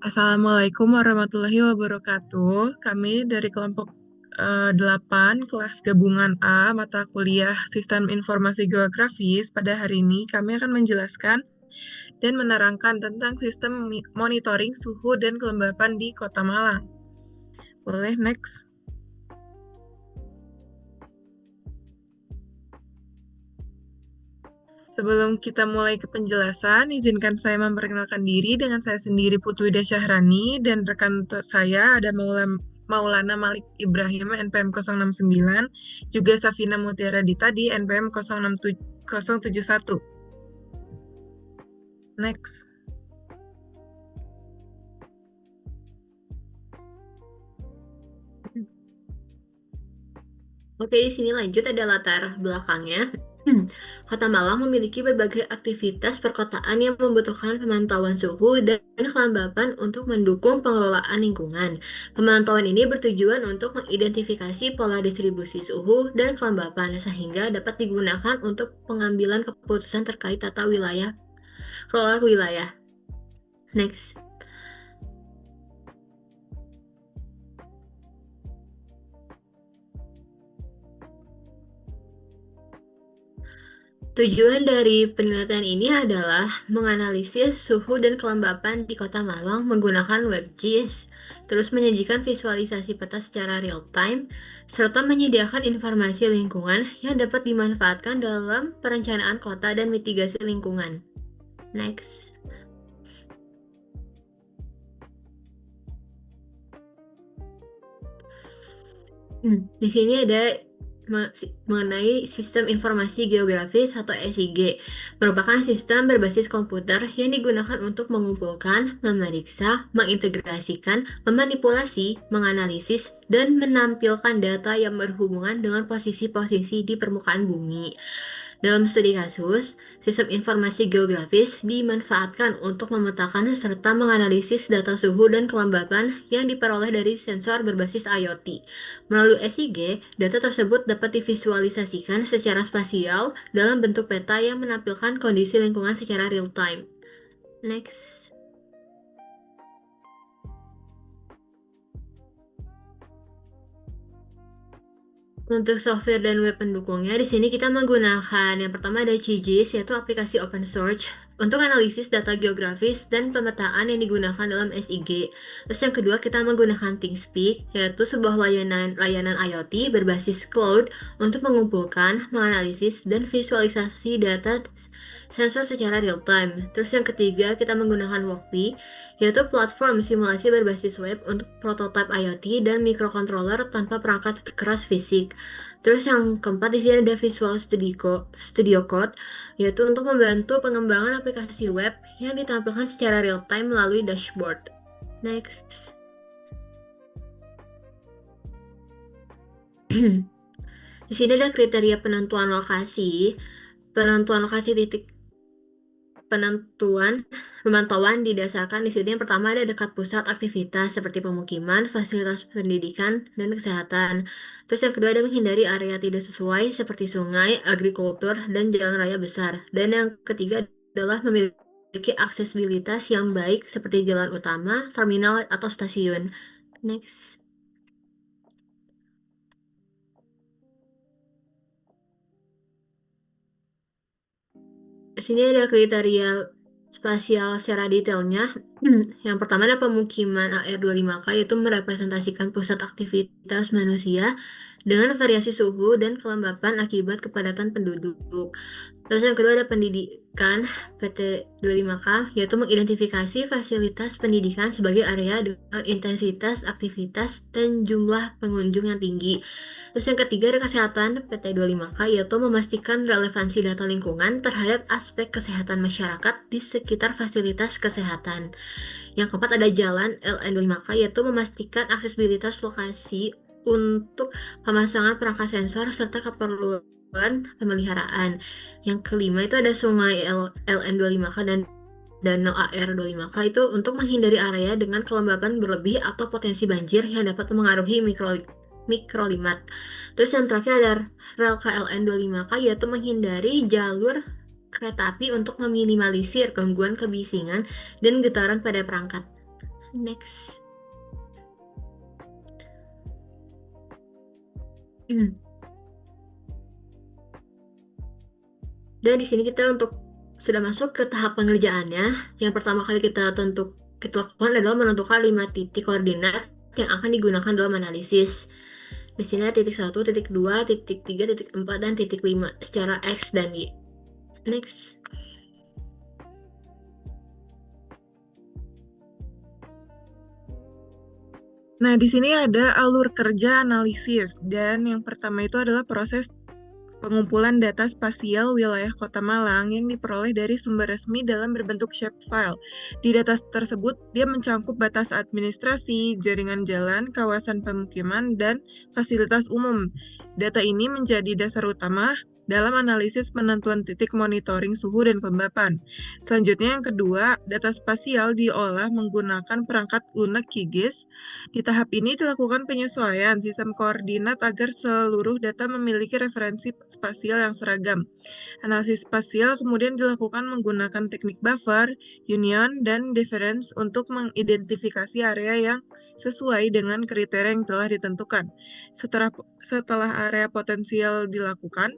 Assalamualaikum warahmatullahi wabarakatuh. Kami dari kelompok 8, kelas gabungan A, mata kuliah Sistem Informasi Geografis. Pada hari ini kami akan menjelaskan dan menerangkan tentang sistem monitoring suhu dan kelembapan di Kota Malang. Boleh next? Sebelum kita mulai ke penjelasan, izinkan saya memperkenalkan diri dengan saya sendiri Putwi Syahrani dan rekan saya ada Maulana Malik Ibrahim NPM 069, juga Safina Mutiara Dita di NPM 071. Next. Oke, di sini lanjut ada latar belakangnya. Kota Malang memiliki berbagai aktivitas perkotaan yang membutuhkan pemantauan suhu dan kelembapan untuk mendukung pengelolaan lingkungan. Pemantauan ini bertujuan untuk mengidentifikasi pola distribusi suhu dan kelembapan sehingga dapat digunakan untuk pengambilan keputusan terkait tata wilayah, kelola wilayah. Next. Tujuan dari penelitian ini adalah menganalisis suhu dan kelembapan di Kota Malang menggunakan WebGIS, terus menyajikan visualisasi peta secara real-time, serta menyediakan informasi lingkungan yang dapat dimanfaatkan dalam perencanaan kota dan mitigasi lingkungan. Next. Di sini ada mengenai Sistem Informasi Geografis atau SIG, merupakan sistem berbasis komputer yang digunakan untuk mengumpulkan, memeriksa, mengintegrasikan, memanipulasi, menganalisis, dan menampilkan data yang berhubungan dengan posisi-posisi di permukaan bumi. Dalam studi kasus, sistem informasi geografis dimanfaatkan untuk memetakan serta menganalisis data suhu dan kelembapan yang diperoleh dari sensor berbasis IoT. Melalui SIG, data tersebut dapat divisualisasikan secara spasial dalam bentuk peta yang menampilkan kondisi lingkungan secara real-time. Next. Untuk software dan web pendukungnya, di sini kita menggunakan yang pertama ada QGIS, yaitu aplikasi open source untuk analisis data geografis dan pemetaan yang digunakan dalam SIG. Terus yang kedua kita menggunakan ThingSpeak, yaitu sebuah layanan IoT berbasis cloud untuk mengumpulkan, menganalisis, dan visualisasi data sensor secara real time. Terus yang ketiga kita menggunakan Walkly, yaitu platform simulasi berbasis web untuk prototipe IoT dan microcontroller tanpa perangkat keras fisik. Terus yang keempat di sini ada Visual Studio Code, yaitu untuk membantu pengembangan aplikasi web yang ditampilkan secara real time melalui dashboard. Next. Di sini ada kriteria penentuan lokasi. Penentuan lokasi titik pemantauan didasarkan di sini yang pertama ada dekat pusat aktivitas seperti pemukiman, fasilitas pendidikan, dan kesehatan. Terus yang kedua ada menghindari area tidak sesuai seperti sungai, agrikultur, dan jalan raya besar. Dan yang ketiga adalah memiliki aksesibilitas yang baik seperti jalan utama, terminal, atau stasiun. Next. Di sini ada kriteria spasial secara detailnya. Yang pertama ada pemukiman AR25K, yaitu merepresentasikan pusat aktivitas manusia dengan variasi suhu dan kelembapan akibat kepadatan penduduk. Terus yang kedua ada pendidikan PT25K, yaitu mengidentifikasi fasilitas pendidikan sebagai area dengan intensitas aktivitas dan jumlah pengunjung yang tinggi. Terus yang ketiga ada kesehatan PT25K, yaitu memastikan relevansi data lingkungan terhadap aspek kesehatan masyarakat di sekitar fasilitas kesehatan. Yang keempat ada jalan LN25K, yaitu memastikan aksesibilitas lokasi untuk pemasangan perangkat sensor serta keperluan pemeliharaan. Yang kelima itu ada sungai LN25K dan danau AR25K itu untuk menghindari area dengan kelembapan berlebih atau potensi banjir yang dapat mengaruhi mikrolimat. Terus yang terakhir ada rel KLN25K, yaitu menghindari jalur kereta api untuk meminimalisir gangguan kebisingan dan getaran pada perangkat. Next. Dan di sini kita sudah masuk ke tahap pengerjaannya. Yang pertama kali kita lakukan adalah menentukan 5 titik koordinat yang akan digunakan dalam analisis. Di sini ada titik 1, titik 2, titik 3, titik 4, dan titik 5 secara X dan Y. Next. Nah, di sini ada alur kerja analisis, dan yang pertama itu adalah proses pengumpulan data spasial wilayah Kota Malang yang diperoleh dari sumber resmi dalam berbentuk shapefile. Di data tersebut, dia mencangkup batas administrasi, jaringan jalan, kawasan pemukiman, dan fasilitas umum. Data ini menjadi dasar utama dalam analisis penentuan titik monitoring suhu dan kelembapan. Selanjutnya yang kedua, data spasial diolah menggunakan perangkat lunak QGIS. Di tahap ini dilakukan penyesuaian sistem koordinat agar seluruh data memiliki referensi spasial yang seragam. Analisis spasial kemudian dilakukan menggunakan teknik buffer, union, dan difference untuk mengidentifikasi area yang sesuai dengan kriteria yang telah ditentukan. Setelah area potensial dilakukan,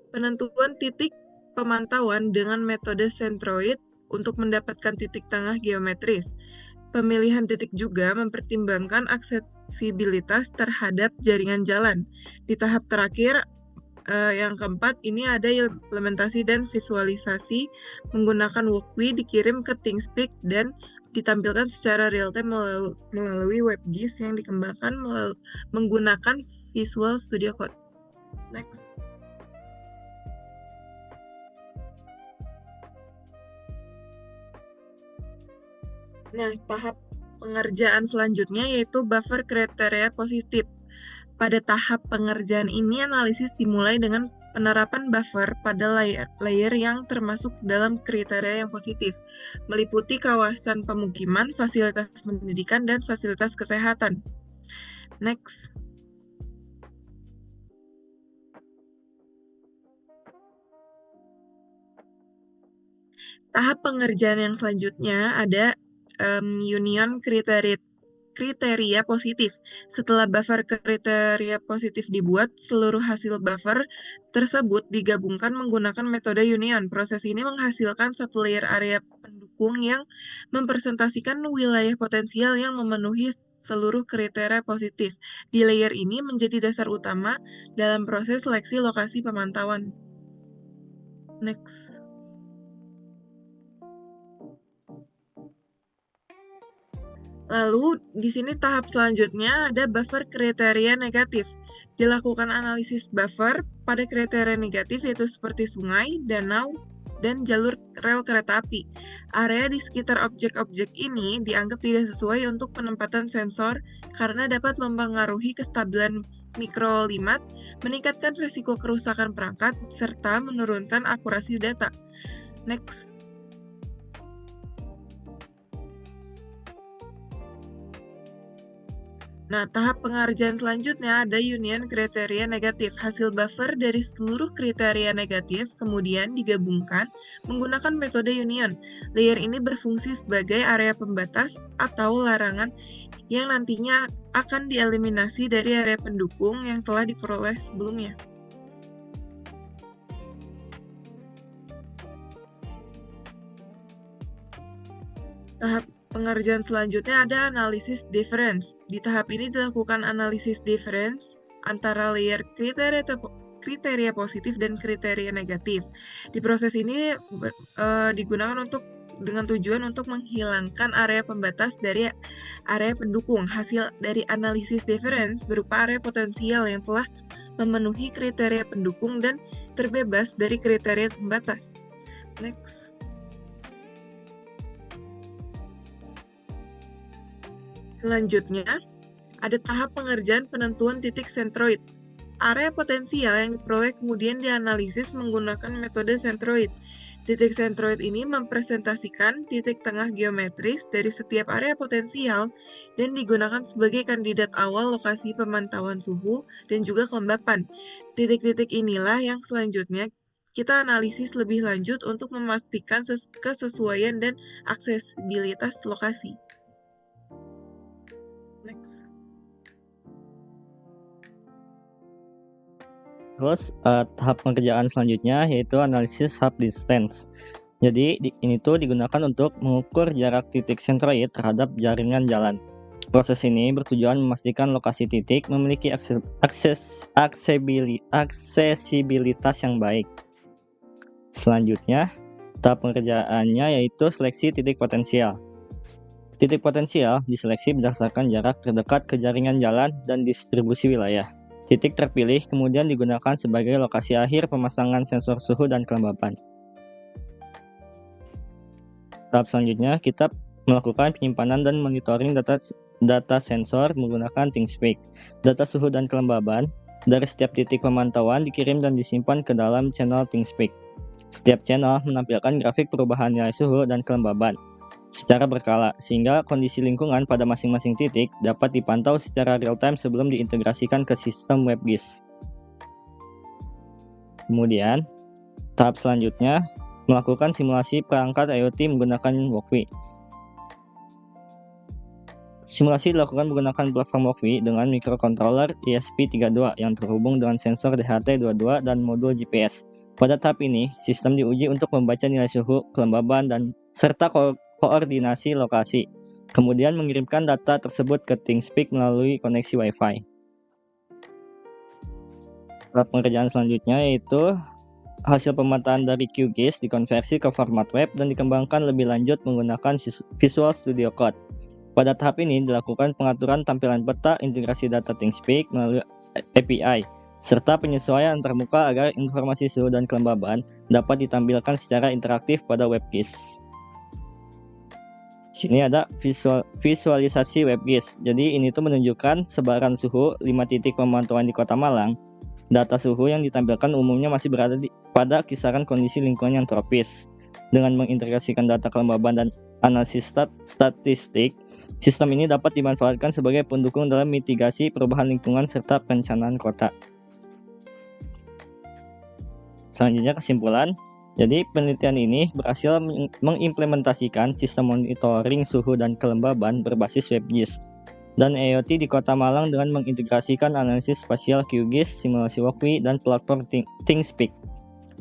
penentuan titik pemantauan dengan metode centroid untuk mendapatkan titik tengah geometris. Pemilihan titik juga mempertimbangkan aksesibilitas terhadap jaringan jalan. Di tahap terakhir, yang keempat, ini ada implementasi dan visualisasi menggunakan Walkly dikirim ke ThingSpeak dan ditampilkan secara real-time melalui WebGIS yang dikembangkan menggunakan Visual Studio Code. Next. Nah, tahap pengerjaan selanjutnya yaitu buffer kriteria positif. Pada tahap pengerjaan ini, analisis dimulai dengan penerapan buffer pada layer yang termasuk dalam kriteria yang positif, meliputi kawasan pemukiman, fasilitas pendidikan, dan fasilitas kesehatan. Next. Tahap pengerjaan yang selanjutnya ada union kriteria positif. Setelah buffer kriteria positif dibuat, seluruh hasil buffer tersebut digabungkan menggunakan metode union. Proses ini menghasilkan satu layer area pendukung yang mempresentasikan wilayah potensial yang memenuhi seluruh kriteria positif. Di layer ini menjadi dasar utama dalam proses seleksi lokasi pemantauan. Next. Lalu, di sini tahap selanjutnya ada buffer kriteria negatif. Dilakukan analisis buffer pada kriteria negatif yaitu seperti sungai, danau, dan jalur rel kereta api. Area di sekitar objek-objek ini dianggap tidak sesuai untuk penempatan sensor karena dapat mempengaruhi kestabilan mikrolimat, meningkatkan risiko kerusakan perangkat, serta menurunkan akurasi data. Next. Nah, tahap pengerjaan selanjutnya ada union kriteria negatif. Hasil buffer dari seluruh kriteria negatif kemudian digabungkan menggunakan metode union. Layer ini berfungsi sebagai area pembatas atau larangan yang nantinya akan dieliminasi dari area pendukung yang telah diperoleh sebelumnya. Tahap pengerjaan selanjutnya ada analisis difference. Di tahap ini dilakukan analisis difference antara layer kriteria positif dan kriteria negatif. Di proses ini digunakan dengan tujuan untuk menghilangkan area pembatas dari area pendukung. Hasil dari analisis difference berupa area potensial yang telah memenuhi kriteria pendukung dan terbebas dari kriteria pembatas. Next. Selanjutnya, ada tahap pengerjaan penentuan titik sentroid. Area potensial yang diperoleh kemudian dianalisis menggunakan metode sentroid. Titik sentroid ini mempresentasikan titik tengah geometris dari setiap area potensial dan digunakan sebagai kandidat awal lokasi pemantauan suhu dan juga kelembapan. Titik-titik inilah yang selanjutnya kita analisis lebih lanjut untuk memastikan kesesuaian dan aksesibilitas lokasi. Next. Terus tahap pengerjaan selanjutnya yaitu analisis hub distance. Jadi ini tuh digunakan untuk mengukur jarak titik sentroid terhadap jaringan jalan. Proses ini bertujuan memastikan lokasi titik memiliki aksesibilitas yang baik. Selanjutnya, tahap pengerjaannya yaitu seleksi titik potensial. Titik potensial diseleksi berdasarkan jarak terdekat ke jaringan jalan dan distribusi wilayah. Titik terpilih kemudian digunakan sebagai lokasi akhir pemasangan sensor suhu dan kelembapan. Tahap selanjutnya, kita melakukan penyimpanan dan monitoring data sensor menggunakan ThingSpeak. Data suhu dan kelembaban dari setiap titik pemantauan dikirim dan disimpan ke dalam channel ThingSpeak. Setiap channel menampilkan grafik perubahan nilai suhu dan kelembaban secara berkala, sehingga kondisi lingkungan pada masing-masing titik dapat dipantau secara real-time sebelum diintegrasikan ke sistem WebGIS. Kemudian, tahap selanjutnya, melakukan simulasi perangkat IoT menggunakan Walkwi. Simulasi dilakukan menggunakan platform Walkwi dengan microcontroller ESP32 yang terhubung dengan sensor DHT22 dan modul GPS. Pada tahap ini, sistem diuji untuk membaca nilai suhu, kelembaban, dan serta koordinasi lokasi, kemudian mengirimkan data tersebut ke ThingSpeak melalui koneksi Wi-Fi. Tahap pengerjaan selanjutnya yaitu hasil pemetaan dari QGIS dikonversi ke format web dan dikembangkan lebih lanjut menggunakan Visual Studio Code. Pada tahap ini dilakukan pengaturan tampilan peta, integrasi data ThingSpeak melalui API, serta penyesuaian antarmuka agar informasi suhu dan kelembaban dapat ditampilkan secara interaktif pada WebGIS. Sini ada visualisasi WebGIS. Jadi ini tuh menunjukkan sebaran suhu 5 titik pemantauan di Kota Malang. Data suhu yang ditampilkan umumnya masih berada pada kisaran kondisi lingkungan yang tropis. Dengan mengintegrasikan data kelembaban dan analisis statistik, sistem ini dapat dimanfaatkan sebagai pendukung dalam mitigasi perubahan lingkungan serta perencanaan kota. Selanjutnya kesimpulan. Jadi penelitian ini berhasil mengimplementasikan sistem monitoring suhu dan kelembaban berbasis WebGIS dan IoT di Kota Malang dengan mengintegrasikan analisis spasial QGIS, simulasi Walkwi, dan platform ThingSpeak.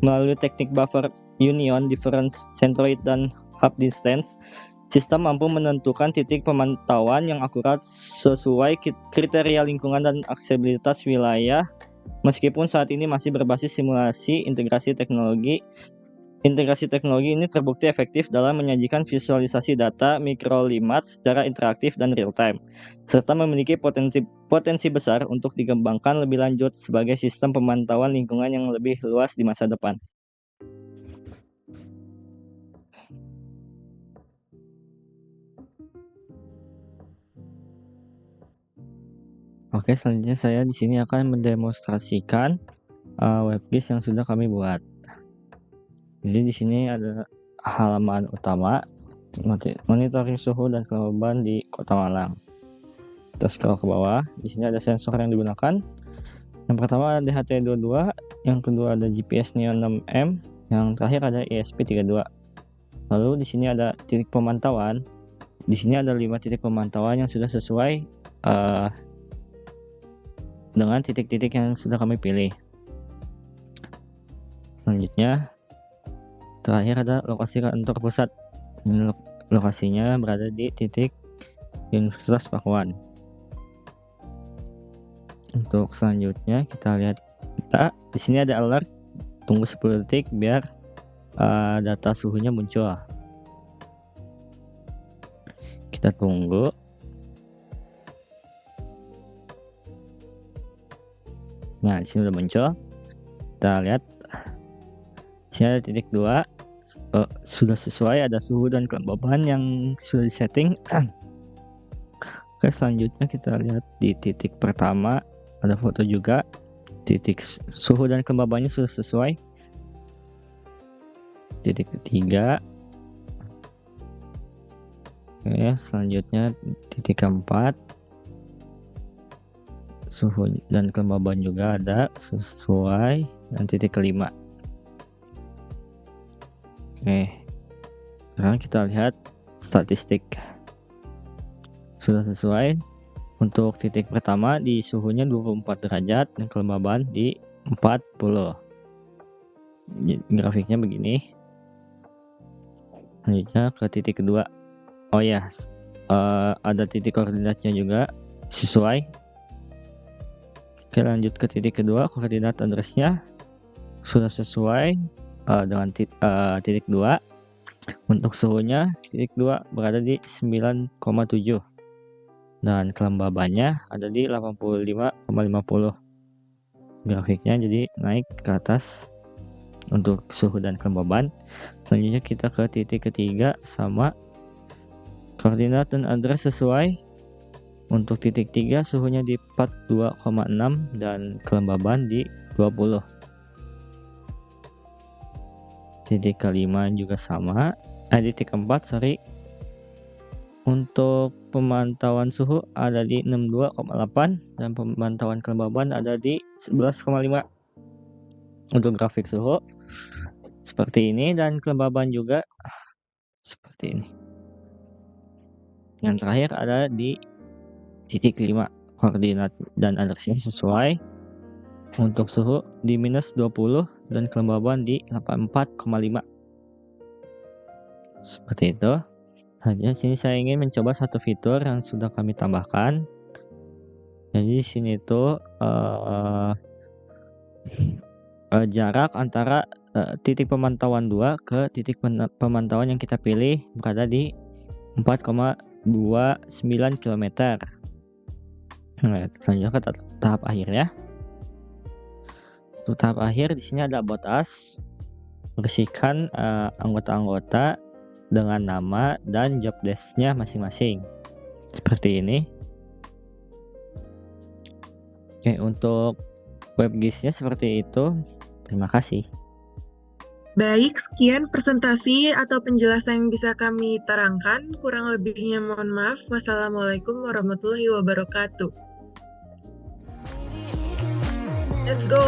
Melalui teknik buffer union, difference, centroid, dan hub distance, sistem mampu menentukan titik pemantauan yang akurat sesuai kriteria lingkungan dan aksesibilitas wilayah, meskipun saat ini masih berbasis simulasi. Integrasi teknologi ini terbukti efektif dalam menyajikan visualisasi data mikrolimat secara interaktif dan real-time, serta memiliki potensi besar untuk dikembangkan lebih lanjut sebagai sistem pemantauan lingkungan yang lebih luas di masa depan. Oke, selanjutnya saya di sini akan mendemonstrasikan WebGIS yang sudah kami buat. Jadi di sini ada halaman utama monitoring suhu dan kelembaban di Kota Malang. Kita scroll ke bawah. Di sini ada sensor yang digunakan. Yang pertama ada DHT22, yang kedua ada GPS Neo 6M, yang terakhir ada ESP32. Lalu di sini ada titik pemantauan. Di sini ada 5 titik pemantauan yang sudah sesuai dengan titik-titik yang sudah kami pilih. Selanjutnya terakhir ada lokasi kantor pusat. Ini lokasinya berada di titik Universitas Pakuan. Untuk selanjutnya kita lihat di sini ada alert, tunggu 10 detik biar data suhunya muncul. Kita tunggu. Nah, di sini udah muncul. Kita lihat di sini ada titik 2. Sudah sesuai, ada suhu dan kelembaban yang sudah disetting. Oke, selanjutnya kita lihat di titik pertama ada foto juga, titik suhu dan kelembabannya sudah sesuai. Titik ketiga. Oke, selanjutnya titik keempat, suhu dan kelembaban juga ada sesuai, dan titik kelima. Oke, sekarang kita lihat statistik. Sudah sesuai, Untuk titik pertama di suhunya 24 derajat dan kelembaban di 40. Grafiknya begini. Selanjutnya ke titik kedua. Oh ya, ada titik koordinatnya juga sesuai. Oke, lanjut ke titik kedua, koordinat addressnya sudah sesuai dengan titik 2. Untuk suhunya titik 2 berada di 9,7 dan kelembabannya ada di 85,50. Grafiknya jadi naik ke atas untuk suhu dan kelembaban. Selanjutnya kita ke titik ketiga, sama koordinat dan address sesuai. Untuk titik 3 suhunya di 42,6 dan kelembaban di 20. Titik kelima juga sama. Titik keempat, sorry. Untuk pemantauan suhu ada di 62,8 dan pemantauan kelembaban ada di 11,5. Untuk grafik suhu seperti ini dan kelembaban juga seperti ini. Yang terakhir ada di titik 5, koordinat dan addressnya sesuai. Untuk suhu di minus 20 dan kelembaban di 84,5. Seperti itu. Hanya sini saya ingin mencoba satu fitur yang sudah kami tambahkan. Jadi di sini tuh jarak antara titik pemantauan 2 ke titik pemantauan yang kita pilih berada di 4,29 km. Nah, selanjutnya ke tahap akhir ya. Untuk tahap akhir di sini ada about us. Bersihkan anggota-anggota dengan nama dan job desk-nya masing-masing. Seperti ini. Oke, untuk WebGIS-nya seperti itu. Terima kasih. Baik, sekian presentasi atau penjelasan yang bisa kami terangkan. Kurang lebihnya mohon maaf. Wassalamualaikum warahmatullahi wabarakatuh. Let's go!